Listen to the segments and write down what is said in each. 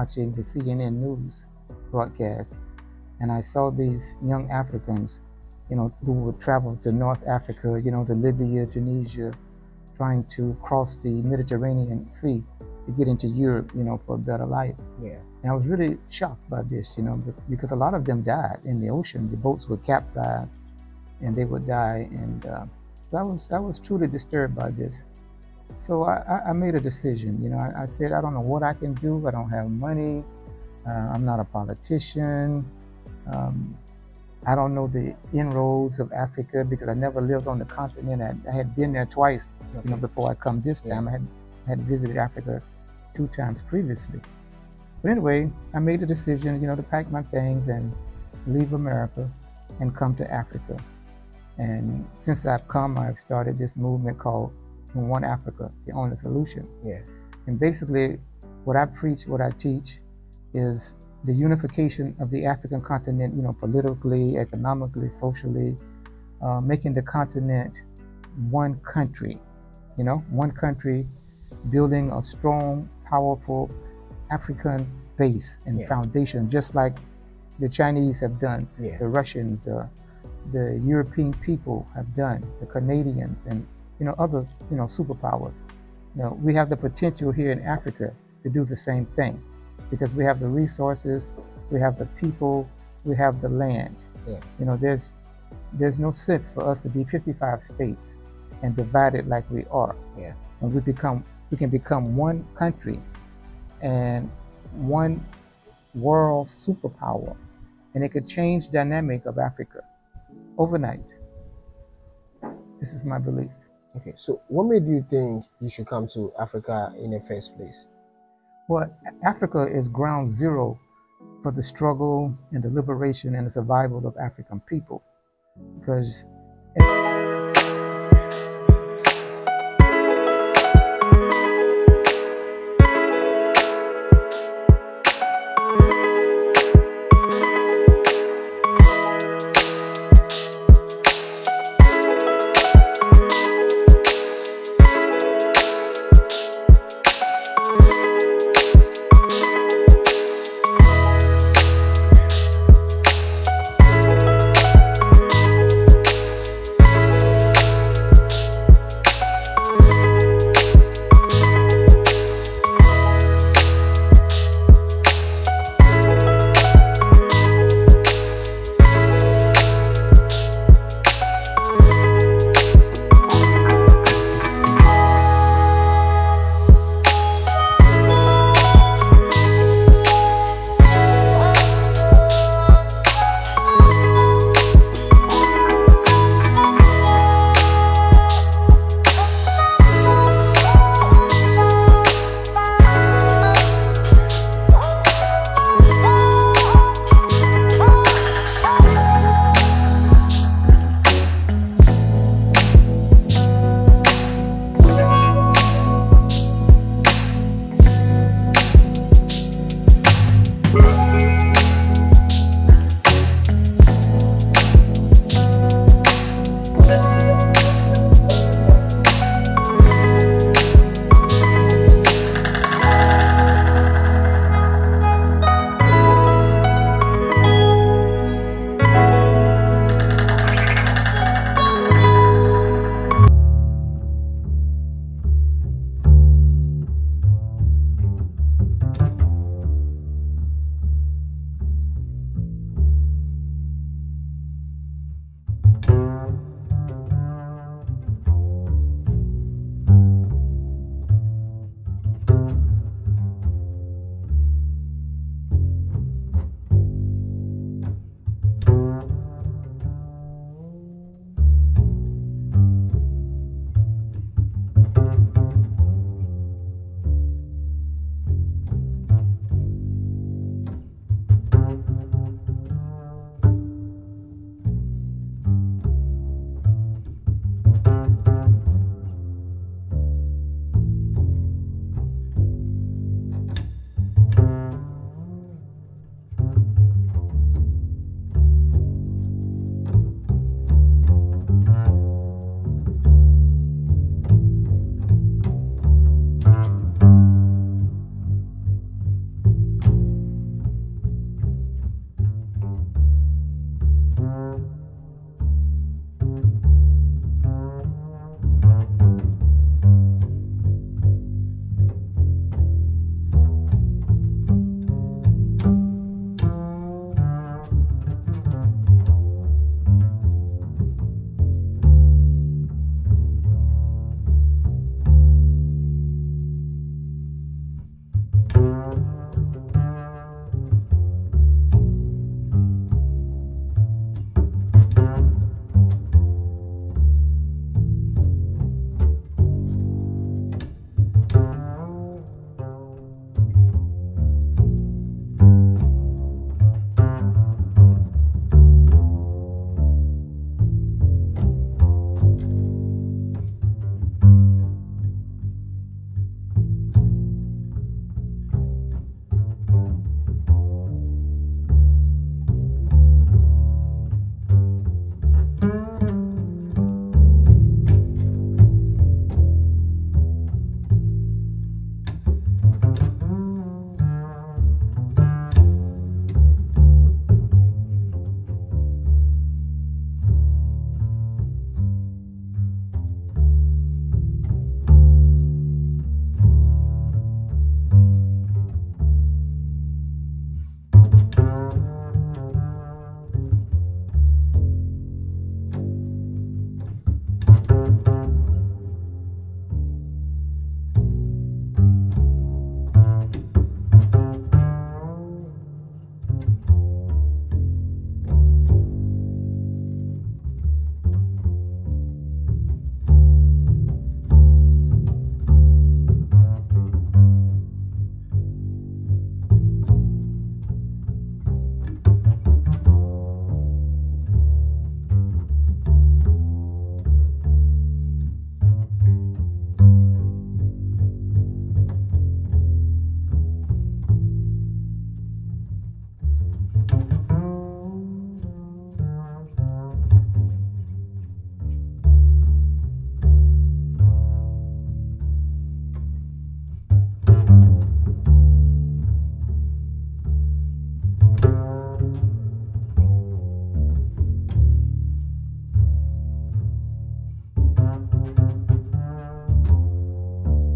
watching the CNN news broadcast, and I saw these young Africans, who would travel to North Africa, to Libya, Tunisia, trying to cross the Mediterranean Sea to get into Europe, for a better life. Yeah. And I was really shocked by this, because a lot of them died in the ocean. The boats would capsize and they would die. And so I was truly disturbed by this. So I made a decision. I said, I don't know what I can do. I don't have money. I'm not a politician. I don't know the inroads of Africa because I never lived on the continent. I had been there twice, before I come this time. I had visited Africa 2 times previously. But anyway, I made the decision, to pack my things and leave America and come to Africa. And since I've come, I've started this movement called One Africa, the only solution. Yeah. And basically, what I preach, what I teach, is the unification of the African continent, politically, economically, socially, making the continent one country, one country, building a strong, powerful African base and foundation, just like the Chinese have done, the Russians, the European people have done, the Canadians, and other superpowers. We have the potential here in Africa to do the same thing because we have the resources, we have the people, we have the land. There's no sense for us to be 55 states and divided like we are. And we can become one country and one world superpower, and it could change the dynamic of Africa overnight. This is my belief. Okay, so what made you think you should come to Africa in the first place? Well, Africa is ground zero for the struggle and the liberation and the survival of African people, because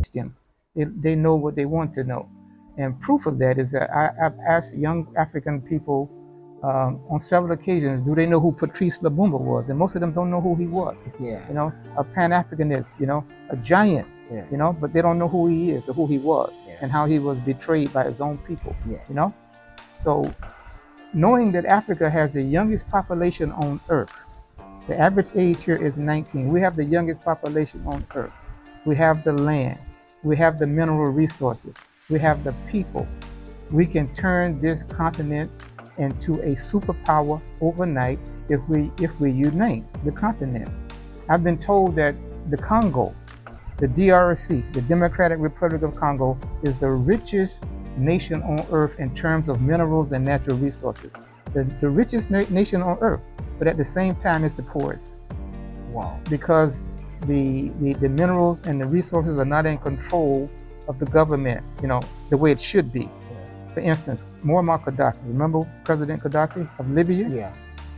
teach them. They know what they want to know. And proof of that is that I've asked young African people on several occasions, do they know who Patrice Lumumba was? And most of them don't know who he was. Yeah. You know, a Pan-Africanist, you know, a giant, Yeah. you know, but they don't know who he is or who he was, Yeah. and how he was betrayed by his own people, Yeah. you know? So knowing that Africa has the youngest population on earth, the average age here is 19. We have the youngest population on earth. We have the land. We have the mineral resources. We have the people. We can turn this continent into a superpower overnight if we unite the continent. I've been told that the Congo, the DRC, the Democratic Republic of Congo, is the richest nation on earth in terms of minerals and natural resources. The richest nation on earth, but at the same time it's the poorest. Wow. Because the minerals and the resources are not in control of the government, you know, the way it should be. For instance, Muammar Gaddafi, remember President Gaddafi of Libya? Yeah.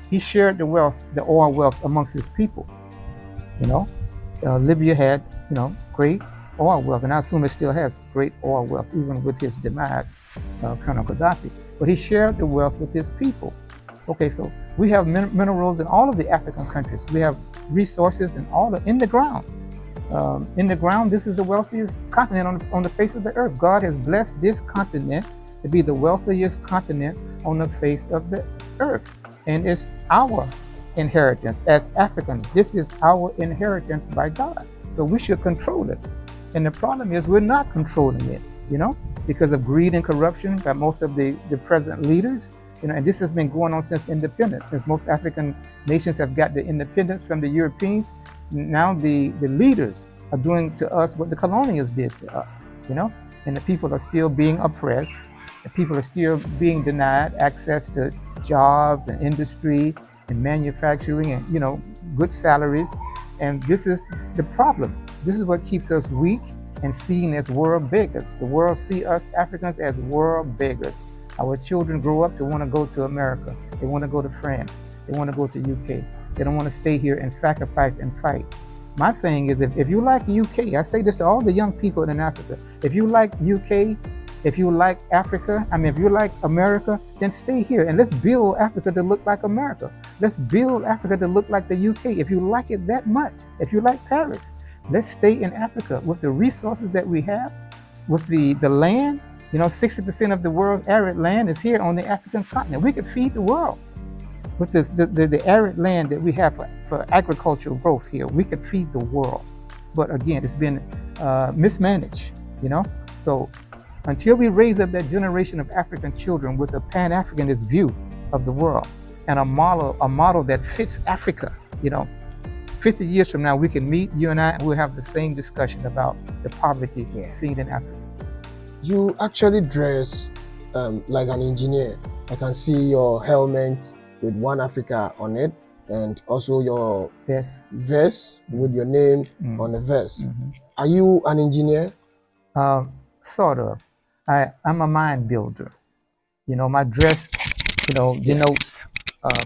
He shared the wealth, the oil wealth amongst his people. You know, Libya had, you know, great oil wealth, and I assume it still has great oil wealth, even with his demise, Colonel Gaddafi. But he shared the wealth with his people. Okay, so we have minerals in all of the African countries. We have resources in the ground. In the ground, this is the wealthiest continent on the face of the earth. God has blessed this continent to be the wealthiest continent on the face of the earth. And it's our inheritance as Africans. This is our inheritance by God. So we should control it. And the problem is we're not controlling it, you know, because of greed and corruption by most of the present leaders. You know, and this has been going on since independence, since most African nations have got the independence from the Europeans. Now the leaders are doing to us what the colonials did to us, you know, and the people are still being oppressed. The people are still being denied access to jobs and industry and manufacturing and, you know, good salaries. And this is the problem. This is what keeps us weak and seen as world beggars. The world see us Africans as world beggars. Our children grow up to want to go to America. They want to go to France. They want to go to UK. They don't want to stay here and sacrifice and fight. My thing is, if you like UK, I say this to all the young people in Africa, if you like UK, if you like Africa, if you like America, then stay here and let's build Africa to look like America. Let's build Africa to look like the UK. If you like it that much, if you like Paris, let's stay in Africa with the resources that we have, with the land. You know, 60% of the world's arid land is here on the African continent. We could feed the world with the arid land that we have for agricultural growth here. We could feed the world. But again, it's been mismanaged, you know? So until we raise up that generation of African children with a Pan-Africanist view of the world and a model that fits Africa, you know, 50 years from now, we can meet, you and I, and we'll have the same discussion about the poverty seen in Africa. You actually dress like an engineer. I can see your helmet with One Africa on it, and also your vest with your name on the vest. Are you an engineer? Sort of. I'm a mind builder. You know, my dress, you know, denotes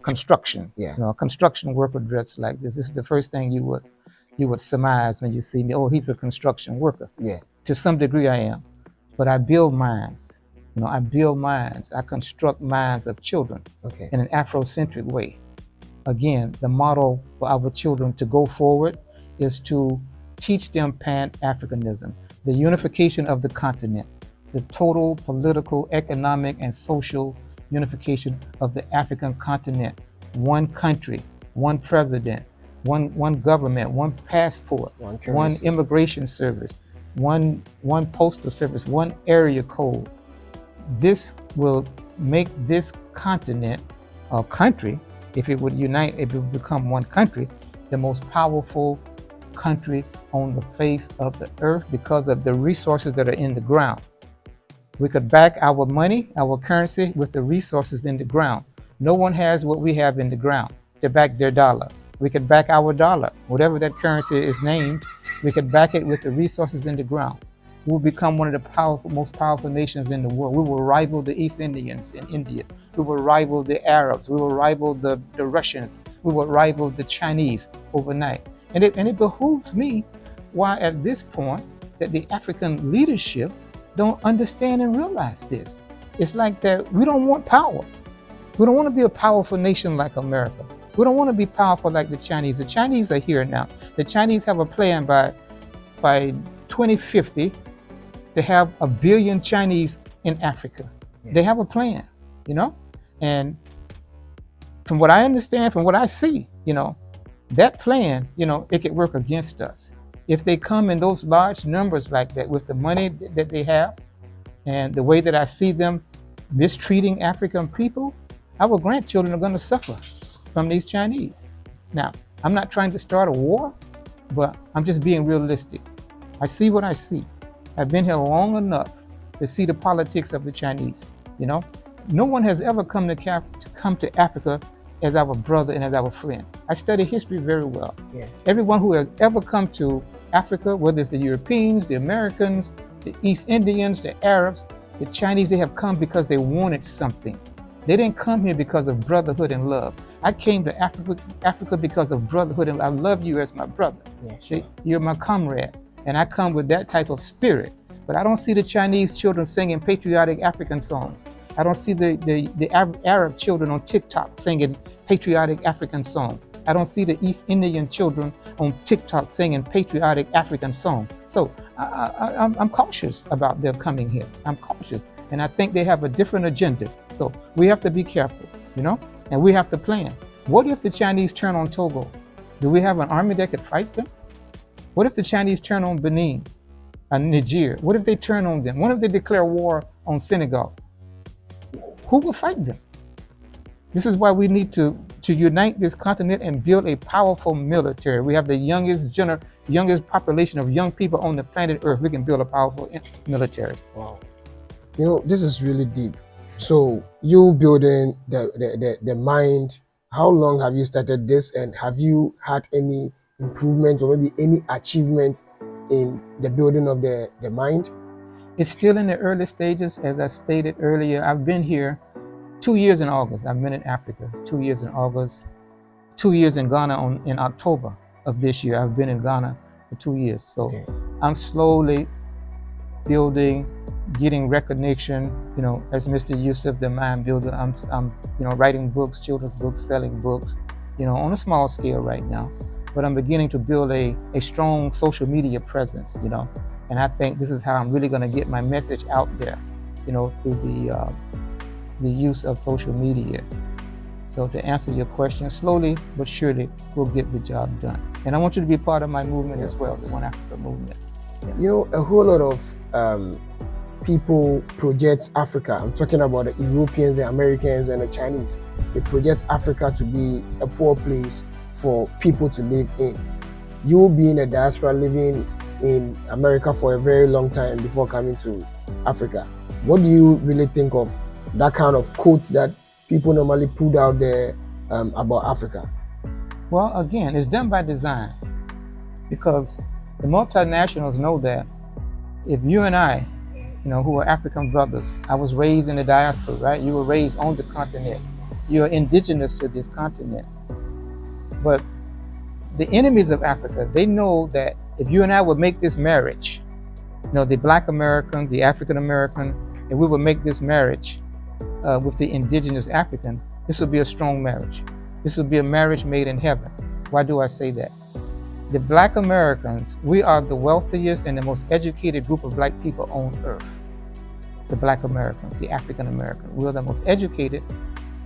construction. You know, a construction worker dressed like this. This is the first thing you would surmise when you see me. Oh, he's a construction worker. To some degree, I am. But I build minds. You know, I build minds. I construct minds of children in an Afrocentric way. Again, the model for our children to go forward is to teach them Pan-Africanism, the unification of the continent, the total political, economic, and social unification of the African continent. One country, one president, one government, one passport, one immigration service, one postal service, one area code. This will make this continent, or country, if it would unite, if it would become one country, the most powerful country on the face of the earth because of the resources that are in the ground. We could back our money, our currency, with the resources in the ground. No one has what we have in the ground to back their dollar. We could back our dollar, whatever that currency is named, we could back it with the resources in the ground. We'll become one of the most powerful nations in the world. We will rival the East Indians in India. We will rival the Arabs. We will rival the Russians. We will rival the Chinese overnight. And it behooves me, why at this point, that the African leadership don't understand and realize this. It's like that we don't want power. We don't want to be a powerful nation like America. We don't want to be powerful like the Chinese. The Chinese are here now. The Chinese have a plan by 2050 to have 1 billion Chinese in Africa. Yeah. They have a plan, you know? And from what I understand, from what I see, you know, that plan, you know, it could work against us. If they come in those large numbers like that with the money that they have and the way that I see them mistreating African people, our grandchildren are going to suffer from these Chinese. Now, I'm not trying to start a war, but I'm just being realistic. I see what I see. I've been here long enough to see the politics of the Chinese, you know? No one has ever come to Africa as our brother and as our friend. I study history very well. Yeah. Everyone who has ever come to Africa, whether it's the Europeans, the Americans, the East Indians, the Arabs, the Chinese, they have come because they wanted something. They didn't come here because of brotherhood and love. I came to Africa because of brotherhood and I love you as my brother. Yeah, sure. You're my comrade. And I come with that type of spirit. But I don't see the Chinese children singing patriotic African songs. I don't see the Arab children on TikTok singing patriotic African songs. I don't see the East Indian children on TikTok singing patriotic African songs. So I'm cautious about their coming here. I'm cautious. And I think they have a different agenda. So we have to be careful, you know, and we have to plan. What if the Chinese turn on Togo? Do we have an army that could fight them? What if the Chinese turn on Benin and Niger? What if they turn on them? What if they declare war on Senegal? Who will fight them? This is why we need to unite this continent and build a powerful military. We have the youngest population of young people on the planet Earth. We can build a powerful military. Wow. You know, this is really deep. So you building the mind, how long have you started this, and have you had any improvements or maybe any achievements in the building of the mind? It's still in the early stages. As I stated earlier, I've been here 2 years in August. I've been in Africa 2 years in August, 2 years in Ghana in October of this year. I've been in Ghana for 2 years. So okay. I'm slowly building, getting recognition, you know, as Mr. Yusuf, the mind builder. I'm you know, writing books, children's books, selling books, you know, on a small scale right now. But I'm beginning to build a strong social media presence, you know. And I think this is how I'm really going to get my message out there, you know, through the use of social media. So to answer your question, slowly but surely we'll get the job done. And I want you to be part of my movement as well, the One Africa movement. Yeah. You know, a whole lot of people project Africa. I'm talking about the Europeans, the Americans, and the Chinese. They project Africa to be a poor place for people to live in. You being a diaspora living in America for a very long time before coming to Africa, what do you really think of that kind of quote that people normally put out there about Africa? Well, again, it's done by design, because the multinationals know that if you and I, you know, who are African brothers, I was raised in the diaspora, right? You were raised on the continent. You're indigenous to this continent. But the enemies of Africa, they know that if you and I would make this marriage, you know, the Black American, the African American, and we would make this marriage with the indigenous African, this would be a strong marriage. This would be a marriage made in heaven. Why do I say that? The Black Americans, we are the wealthiest and the most educated group of Black people on earth. The Black Americans, the African Americans, we are the most educated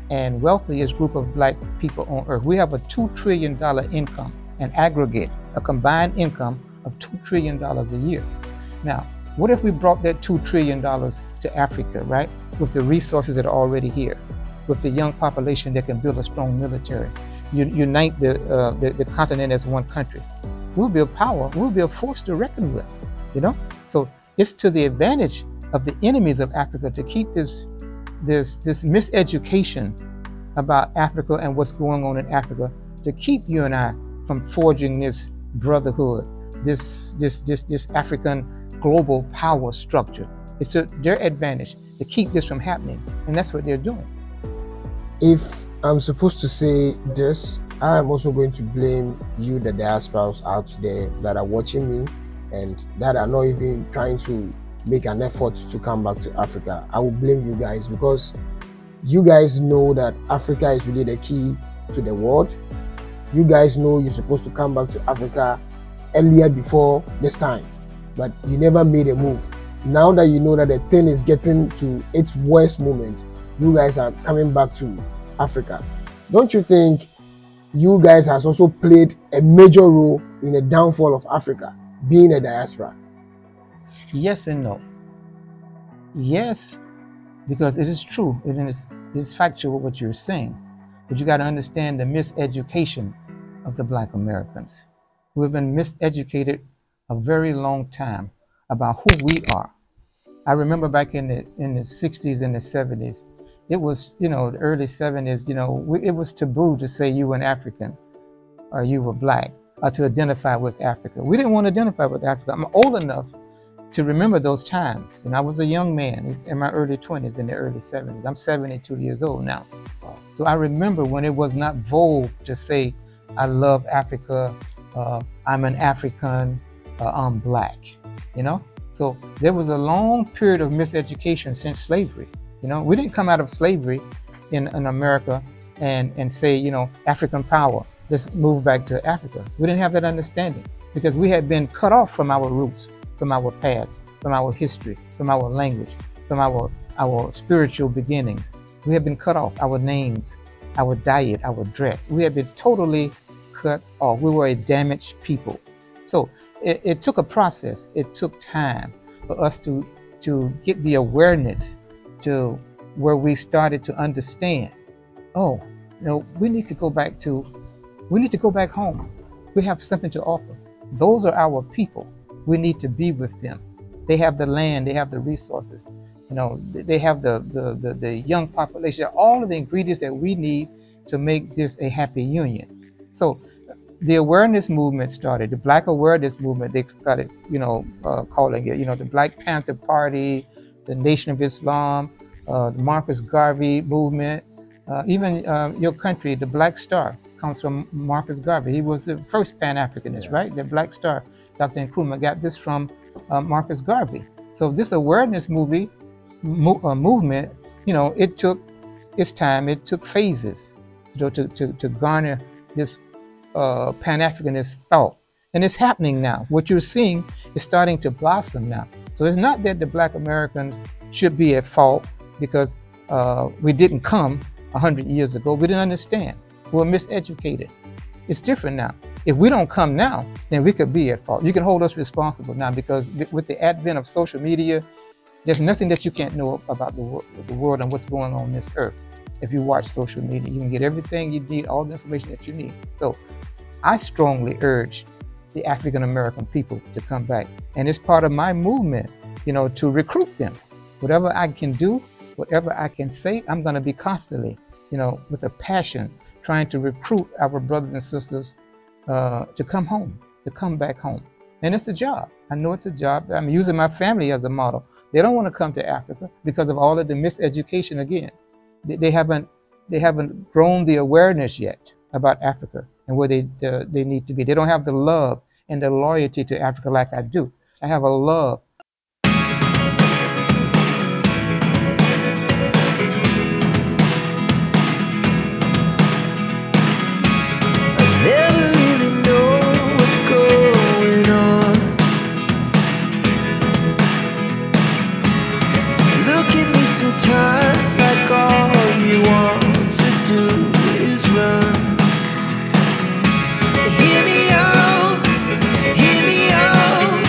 and wealthiest group of Black people on earth. We have a $2 trillion income, an aggregate, a combined income of $2 trillion a year. Now, what if we brought that $2 trillion to Africa, right? With the resources that are already here, with the young population that can build a strong military, unite the continent as one country. We'll be a power, we'll be a force to reckon with, you know? So it's to the advantage of the enemies of Africa to keep this miseducation about Africa and what's going on in Africa, to keep you and I from forging this brotherhood, this African global power structure. It's to their advantage to keep this from happening, and that's what they're doing. If I'm supposed to say this, I am also going to blame you, the diasporas out there that are watching me, and that are not even trying to make an effort to come back to Africa, I will blame you guys, because you guys know that Africa is really the key to the world. You guys know you're supposed to come back to Africa earlier before this time, but you never made a move. Now that you know that the thing is getting to its worst moment, you guys are coming back to Africa. Don't you think you guys has also played a major role in the downfall of Africa, being a diaspora? Yes and no. Yes, because it is true. It is factual what you're saying. But you got to understand the miseducation of the Black Americans, who have been miseducated a very long time about who we are. I remember back in the 60s and the 70s, it was, the early 70s, it was taboo to say you were an African or you were Black, or to identify with Africa. We didn't want to identify with Africa. I'm old enough to remember those times. I was a young man in my early 20s, in the early 70s. I'm 72 years old now. So I remember when it was not vogue to say, I love Africa, I'm an African, I'm Black, So there was a long period of miseducation since slavery. We didn't come out of slavery in America and say, African power, let's move back to Africa. We didn't have that understanding because we had been cut off from our roots, from our past, from our history, from our language, from our spiritual beginnings. We had been cut off, our names, our diet, our dress. We had been totally cut off. We were a damaged people. So it took a process. It took time for us to get the awareness to where we started to understand, we need to go back home. We have something to offer. Those are our people. We need to be with them. They have the land, they have the resources, they have the young population, all of the ingredients that we need to make this a happy union. So the awareness movement started, the Black awareness movement. They started, calling it, the Black Panther Party, the Nation of Islam, the Marcus Garvey movement, even your country, the Black Star comes from Marcus Garvey. He was the first Pan-Africanist, right? The Black Star, Dr. Nkrumah got this from Marcus Garvey. So this awareness movement, it took its time, it took phases to garner this Pan-Africanist thought. And it's happening now. What you're seeing is starting to blossom now. So it's not that the Black Americans should be at fault because we didn't come 100 years ago. We didn't understand. We were miseducated. It's different now. If we don't come now, then we could be at fault. You can hold us responsible now because with the advent of social media, there's nothing that you can't know about the world and what's going on this earth. If you watch social media, you can get everything you need, all the information that you need. So I strongly urge the African American people to come back. And it's part of my movement, to recruit them. Whatever I can do, whatever I can say, I'm going to be constantly, with a passion, trying to recruit our brothers and sisters to come home, to come back home. And it's a job. I know it's a job. I'm using my family as a model. They don't want to come to Africa because of all of the miseducation again. They haven't grown the awareness yet about Africa and where they need to be. They don't have the love and the loyalty to Africa like I do. I have a love. I never really know what's going on. Look at me sometimes like all you want to do is run. Hear me out, hear me out.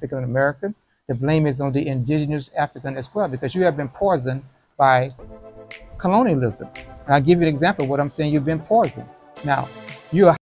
African American. The blame is on the indigenous African as well, because you have been poisoned by colonialism. And I'll give you an example of what I'm saying. You've been poisoned. Now, you are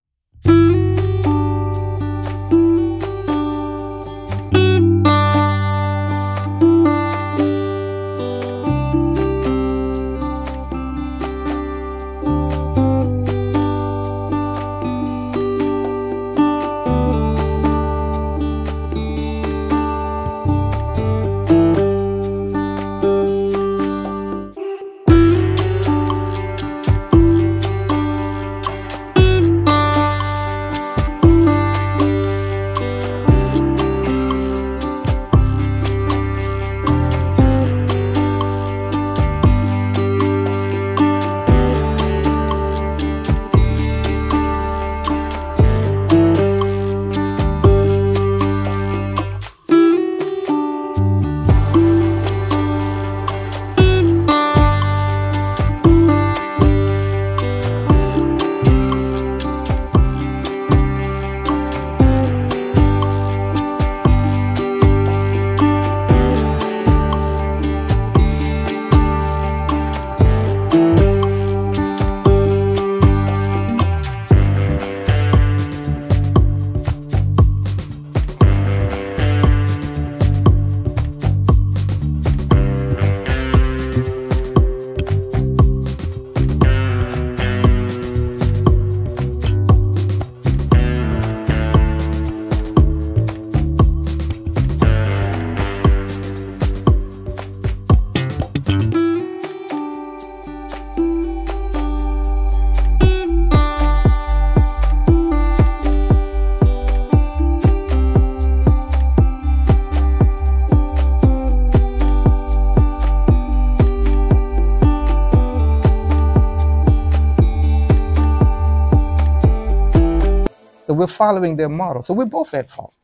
So we're following their model. So we're both at fault.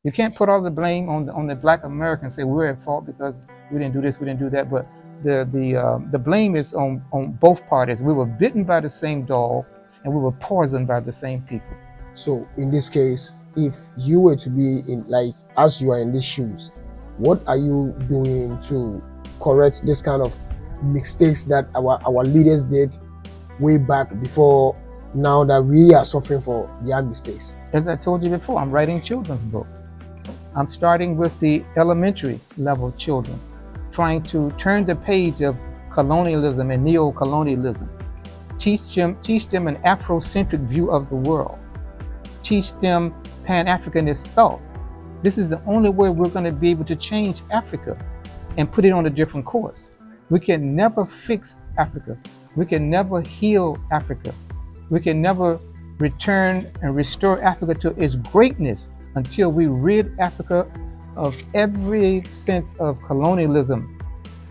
You can't put all the blame on the Black American and say we're at fault because we didn't do this, we didn't do that. But the blame is on both parties. We were bitten by the same dog, and we were poisoned by the same people. So in this case, if you were to be in, like, as you are in these shoes, what are you doing to correct this kind of mistakes that our leaders did way back before, now that we are suffering for their mistakes? As I told you before, I'm writing children's books. I'm starting with the elementary level children, trying to turn the page of colonialism and neo-colonialism. Teach them an Afrocentric view of the world. Teach them Pan-Africanist thought. This is the only way we're going to be able to change Africa and put it on a different course. We can never fix Africa. We can never heal Africa. We can never return and restore Africa to its greatness until we rid Africa of every sense of colonialism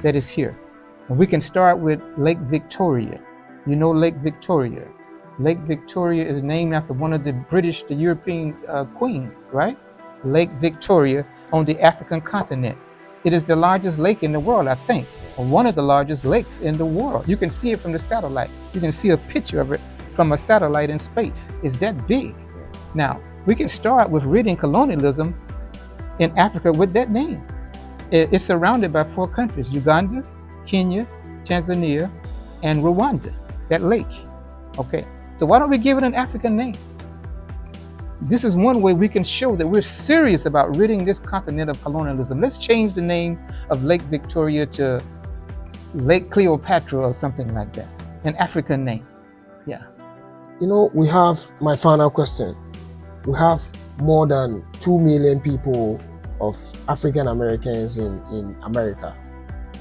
that is here. And we can start with Lake Victoria. You know Lake Victoria. Lake Victoria is named after one of the European queens, right? Lake Victoria on the African continent. It is the largest lake in the world, I think, or one of the largest lakes in the world. You can see it from the satellite. You can see a picture of it from a satellite in space. It's that big. Now, we can start with ridding colonialism in Africa with that name. It's surrounded by 4 countries: Uganda, Kenya, Tanzania, and Rwanda, that lake. Okay, so why don't we give it an African name? This is one way we can show that we're serious about ridding this continent of colonialism. Let's change the name of Lake Victoria to Lake Cleopatra or something like that, an African name. Yeah. You know, we have my final question. We have more than 2 million people of African Americans in America.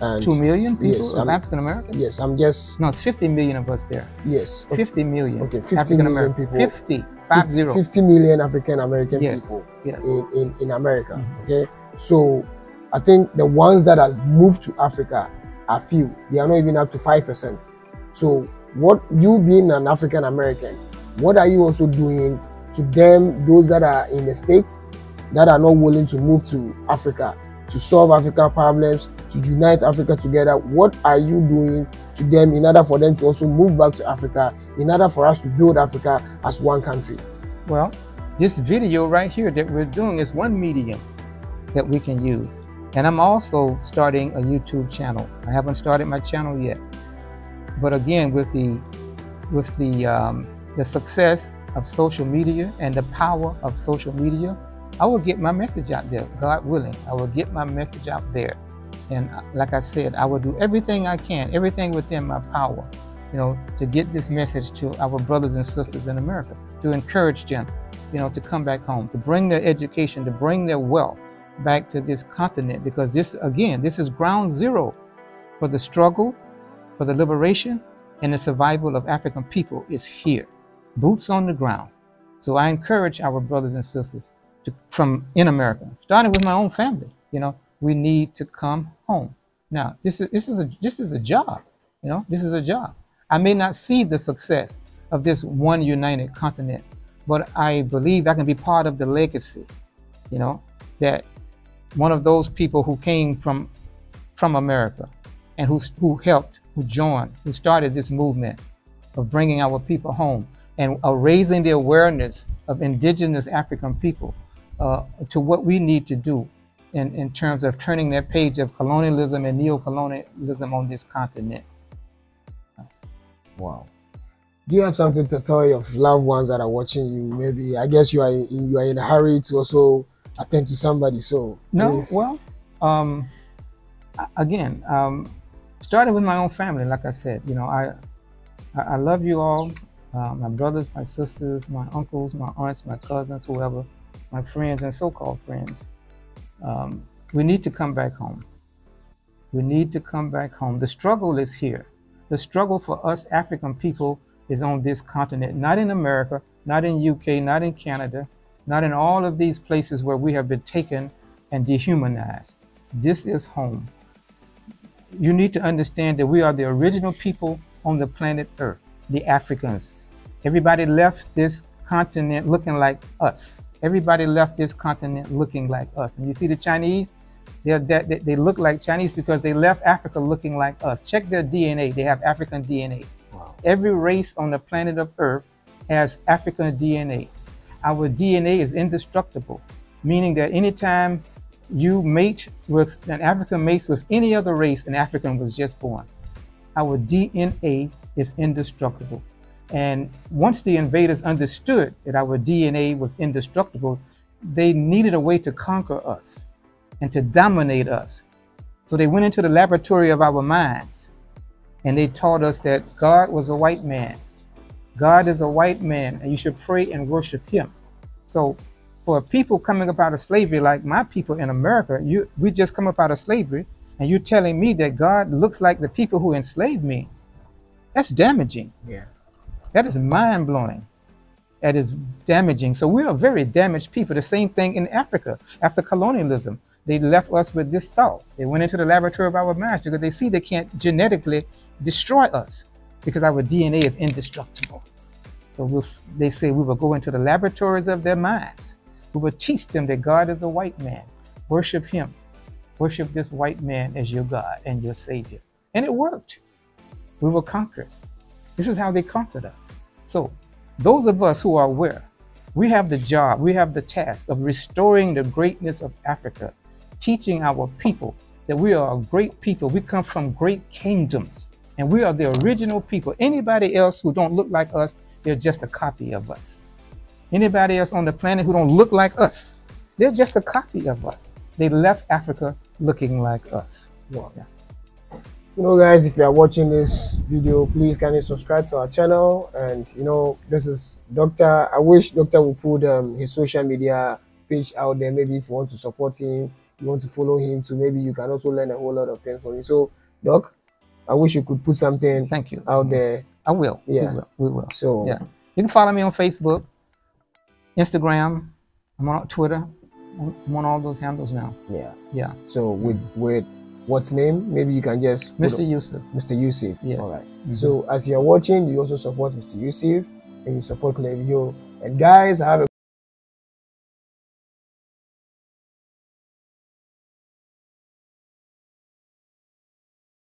And 2 million people, yes, of African Americans? Yes, I'm just... No, it's 50 million of us there. Yes. Okay. 50 million. Okay, 50 million people. 50 million African American people in America. Mm-hmm. Okay, so I think the ones that have moved to Africa are few. They are not even up to 5%. So what, you being an African American, what are you also doing to them, those that are in the States that are not willing to move to Africa to solve Africa problems, to unite Africa together? What are you doing to them in order for them to also move back to Africa, in order for us to build Africa as one country? Well, this video right here that we're doing is one medium. that we can use. And I'm also starting a YouTube channel. I haven't started my channel yet, but again, with the success of social media and the power of social media, I will get my message out there. God willing, I will get my message out there. And like I said, I will do everything I can, everything within my power, to get this message to our brothers and sisters in America, to encourage them, to come back home, to bring their education, to bring their wealth back to this continent, because this is ground zero for the struggle, for the liberation, and the survival of African people is here, boots on the ground. So I encourage our brothers and sisters in America, starting with my own family, we need to come home. Now, this is a job, this is a job. I may not see the success of this one united continent, but I believe I can be part of the legacy, that one of those people who came from America and who helped, who joined, who started this movement of bringing our people home and raising the awareness of indigenous African people to what we need to do in terms of turning that page of colonialism and neo-colonialism on this continent. Wow. Do you have something to tell your loved ones that are watching you? Maybe, I guess you are in a hurry to also attend to somebody, so no, please. well, again, starting with my own family, like I said, I love you all, my brothers, my sisters, my uncles, my aunts, my cousins, whoever, my friends and so-called friends. We need to come back home. We need to come back home. The struggle is here. The struggle for us African people is on this continent, not in America, not in UK, not in Canada, not in all of these places where we have been taken and dehumanized. This is home. You need to understand that we are the original people on the planet Earth, the Africans. Everybody left this continent looking like us. Everybody left this continent looking like us. And you see the Chinese, they look like Chinese because they left Africa looking like us. Check their DNA, they have African DNA. Wow. Every race on the planet of Earth has African DNA. Our DNA is indestructible, meaning that anytime you mate with, an African mates with any other race, an African was just born. Our DNA is indestructible. And once the invaders understood that our DNA was indestructible, they needed a way to conquer us and to dominate us. So they went into the laboratory of our minds and they taught us that God was a white man. God is a white man and you should pray and worship him. So for people coming up out of slavery, like my people in America, we just come up out of slavery and you're telling me that God looks like the people who enslaved me. That's damaging. Yeah. That is mind-blowing. That is damaging. So we are very damaged people. The same thing in Africa. After colonialism, they left us with this thought. They went into the laboratory of our minds because they see they can't genetically destroy us because our DNA is indestructible. So they say we will go into the laboratories of their minds. We will teach them that God is a white man. Worship him. Worship this white man as your God and your Savior. And it worked. We were conquered. This is how they conquered us. So those of us who are aware, we have the job, we have the task of restoring the greatness of Africa, teaching our people that we are a great people. We come from great kingdoms and we are the original people. Anybody else who don't look like us, they're just a copy of us. Anybody else on the planet who don't look like us, they're just a copy of us. They left Africa looking like us. Wow. Yeah. Guys, if you are watching this video, please kindly subscribe to our channel. And this is Doctor. I wish Doctor would put his social media page out there. Maybe if you want to support him, you want to follow him too, maybe you can also learn a whole lot of things from him. So Doc, I wish you could put something out there. I will. Yeah, we will. So yeah, you can follow me on Facebook, Instagram, I'm on Twitter. I'm on all those handles now. Yeah. So with what's name? Maybe you can just Mr. Yusuf. Mr. Yusuf. Yes. All right. So as you're watching, you also support Mr. Yusuf and you support Clevio. And guys, I have a